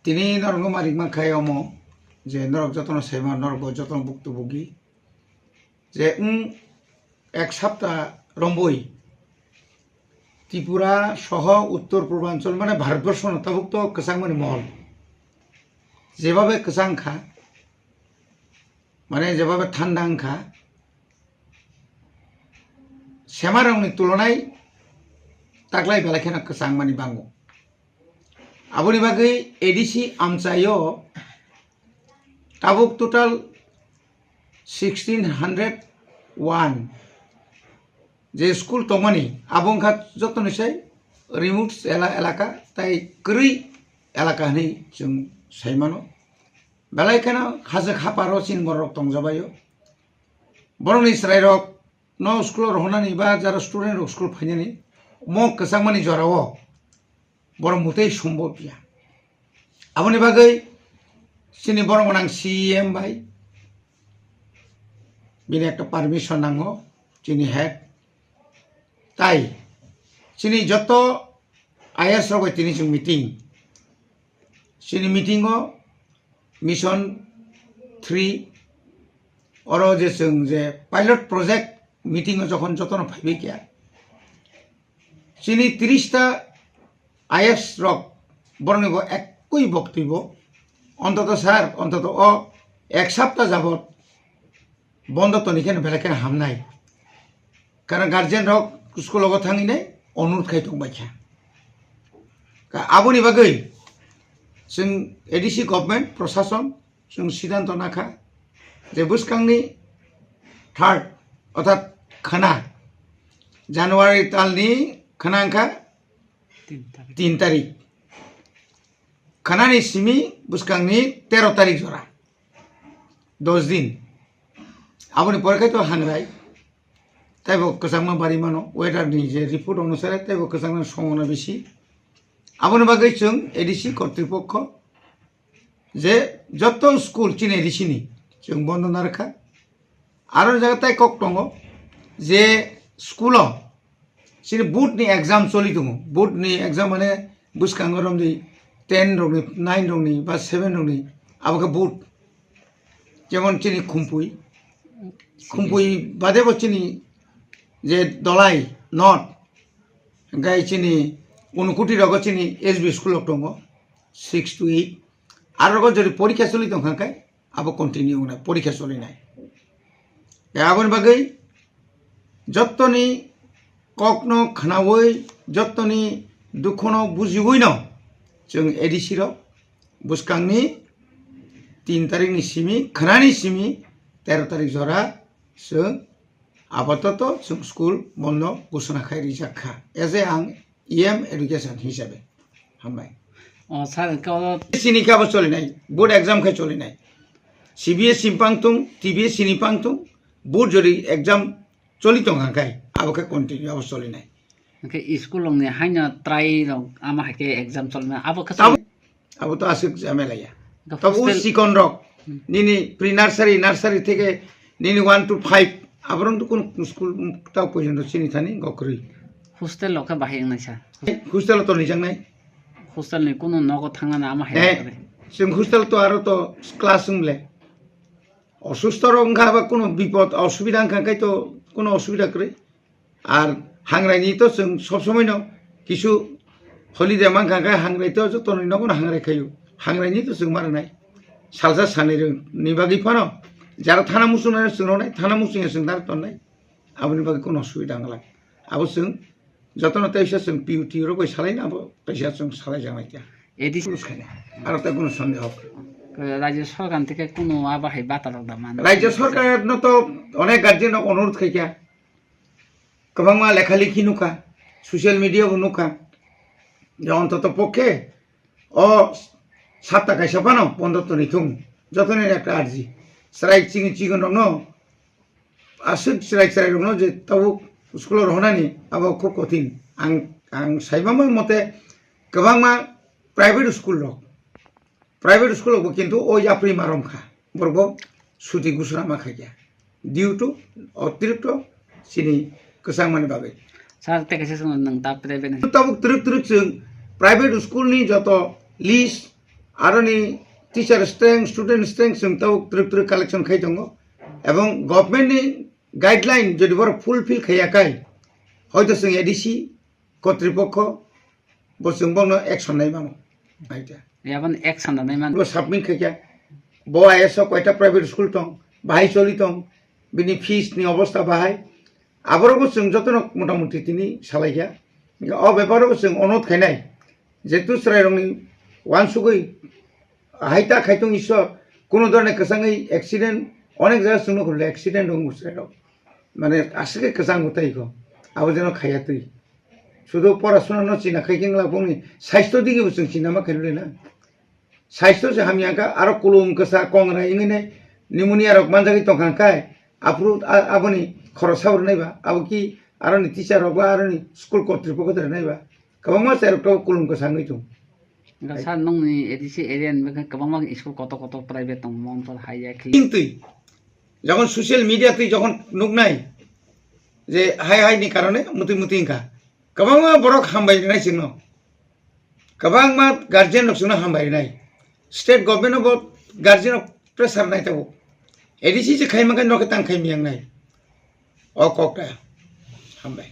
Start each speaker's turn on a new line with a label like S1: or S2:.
S1: তিনি নরক মারিকমা খাই অম যে নরক যত্ন সেমা নরক যত্ন ভুক্তভোগী যে এক সপ্তাহ রম্বই ত্রিপুরা সহ উত্তর পূর্বাঞ্চল মানে ভারতবর্ষ নতাভুক্ত কেসাংমানি মহল যেভাবে কেসাংখা মানে যেভাবে ঠান্ডাংখা সেমা রংनि তুলनाय তাকলাই বেলাखेना केसांमानि बांगो आबोनि बागै एडिसि आमचायो ताबुक टोटाल 1601 जे स्कुल तमानि आबोंखा जतनसै रिमोट एलाका ताई क्रई एलाका हनै जों साइमानो बेलाखेना हाजो खापारो चिन बरक तंजाबायो बरंनि स्रायरक न स्कुल रहनानै बा जारा स्टुडेन्ट स्कुल फाइनानै मक केसांमानि जराओ बरं मुतै सम्भव गैया आबोनि बागै सिनि बरं गोनां सीएम भाई बिनि एक पारमिशन नांगौ चिनि हेड ताई चिनि जत आईएस रगै तिनि जों मीटिंग चिनि मीटिंगो मिशन 3 अरो जे जों जे पाइलट प्रोजेक्ट मीटिंग जखन जतन फाइबे गया चिनि 30टा आईएस रक बरंनिबो एकई बक्तव्य अंतत सार अंतत एक सप्ताह जाबत बंद तनिखेन बेलेखेन हामनाय कारण गार्जेन रक स्कुल थांनाय अनुरोध खायथंबायखा आबोनि बागै जों एडिसि गभर्नमेंट प्रशासन जों सिद्धांत नाखा जे बुसखांनि 3 अर्थात खाना जानुवारि तालनि खानांखा 3 तारिख खानानि सिमी बुसखांनि 13 तारिख जरा 10 दिन आबोनि परीक्षा तो हांराय ताइबो केसांमा बारि मानो वेदारनि जे रिपोर्ट अनुसारे ताइबो केसांमा समना बेसि आबोनि बागै जों एडिसि कर्तृपक्ष जे जत स्कुल चिन एडिसिनि जों बन्द नारखा आरो जायगा ताइ कक दङ जे स्कुलाव चिनि बोर्डनि एग्जाम चलि दङ बोर्डनि एग्जाम माने बुसखाङो रमनि 10 रंनि 9 रंनि बा 7 रंनि आबोखा बोर्ड जेमन चिनि खुम्पुई बादे बचिनि जे दलाई नट गाय चिनि उनकुटी रग चिनि एसबी स्कुल दङ 6 to 8 आरो रग जरि परीक्षा चलि दङ खाय आबो कन्टिन्यू ना परीक्षा चलिनाय आबोनि बागै जत्तनि ककनो खानावै जत्तनि दुखनो बुजिवैनो जों एडिसि र बुसखांनि 3 तारिखनि सिमी खानानि सिमी 13 तारिख जरा जों आपातत जों स्कुल बन्द घोषणा खायरि जाखा एजे आं इएम एडुकेशन हिसाबै हामबाय
S2: सार
S1: सिनिकाबो चलिनाय बोर्ड एग्जाम खाय चलिनाय सीबीएस सिमपांतुं टीबीएस सिनिपांतुं बोर्ड जरि एग्जाम चलि दङ खाय आबोखा कन्टिन्यू आबो चलिनाय
S2: ओके स्कुल लंनि हाइना ट्राई रं आमा हाके एग्जाम चलना आबो खा
S1: आबो तो आसुक जामेलाया तब उ सिकन रक निनि प्री नार्सारी থেকে निनि 1 to 5 आबरन तो कोन स्कुल ता पर्यन्त चिनि थानि गखरै
S2: हस्टेल लका बाहाय नाय सा
S1: हस्टेल तो निजांनाय
S2: हस्टेल नि कोनो नगो थांना आमा हाय
S1: जों हस्टेल तो आरो तो क्लास जोंले असुस्थ रंखा बा कोनो विपद असुबिदा खाय तो कोनो असुबिदा करे আর हांग्रायनि तो जों सब समय न किछु हलिडे मांखाय हांग्राय तो जतन नगन हांग्राय खायो हांग्रायनि तो जों मारनाय सालजा सानै नि बागै फानो যারা থানা মুসুনাय जोंनाय थाना मुसुङे जों दार तननाय आबोनि बागै कोनो असुबिदा नंला आबो जों जतन तैसा जों पिउटि रगै सालायना आबो तैसा जों सालाय जानाय क्या
S2: एडिसि
S1: आरो ता कोनो सन्देह
S2: राज्य सरकार থেকে কোনো আবাহাই বাতারক দা মান
S1: राज्य सरकार न तो अनेक गार्जेन अनुरोध खायखा गोबां लेखालेखि नुखा ससियेल मिडिया नुखा अंतत पक्षे सातटा खायसाफानो बन्द तो निथुं जतन एक आर्जी स्ट्राइक चिंग चिगन दङ आसुक स्ट्राइक दङ जे ताव स्कुल रहनानि आबो खूब कठिन आं साइबामा मते गोबां प्राइवेट स्कुल किन्तु ओ याप्रि मारमखा बरगो सुटि घोषणा माखाया डिउ टू अतिरिक्त चिनि केसांमानि बागै
S2: सार तेकेसे नों ता प्राइवेट
S1: ताबुक तुरुक जों प्राइवेट स्कुलनि जत लिस्ट आरो नि टीचार स्ट्रेंथ स्टूडेंट स्ट्रेंथ जों ताव ट्रिक कालेक्शन खाइ दङ এবং गभर्नमेन्टनि गाइडलाइन যদি बर फुलफिल खायाखै হয়তো जों एडिसि কর্তৃপক্ষ বসুং বনো অ্যাকশন নাই মানো আইটা
S2: याबन एक्शन दानाय मान
S1: बो साबमिट खाया बो आईएस कयटा प्राइवेट स्कुल दं बाहाय चलि दं बिनि फीस नि अवस्था बाहाय आबरबो जों जतन मोटामुटी तिनि सालायया अ बेपारबो जों अनुरोध खायनाय जेतु स्रायरंनि वानसुगै हाइता खायतों इसर কোনো ধরনের কসাঙ্গই অ্যাক্সিডেন্ট অনেক জায়গা শুনো করলে অ্যাক্সিডেন্ট হং মুসরাইল মানে আসলে কসাং হতাই গো আবো যেন খাইয়াতই শুধু পড়াশোনা ন চিনা খাইকিংলা বংনি স্বাস্থ্য দিকে বসুং চিনামা খেললে না স্বাস্থ্য যে আমি আঁকা আরো কুলুম কসা কংরা ইংনে নিউমোনিয়া রক মানজাগি তংখানকাই আপ্রু আবনি খরচ সাবর নাইবা আবো কি আরো নি টিচার হবা আরো নি স্কুল কর্তৃপক্ষ ধরে নাইবা কবং মাস আর তো কুলুম কসা নইতুম
S2: सा नंनि एडिसि एरियान बेखौ गोबां मा स्कुल कत प्राइवेट दं मन्टर हाइया
S1: কিন্তু যখন সোশ্যাল মিডিয়াতে যখন নুকনাই যে হাই হাইনি কারণে মুতি মুতি ইনকা गोबां मा बरक हामबायनाय जोंनो गोबां मा गार्जियन जोंनो हामबायनाय state government of guardian of pressure नायताव एडिसि जे खायमाखै नखे तां खायमियांनाय अ ककटा हामबाय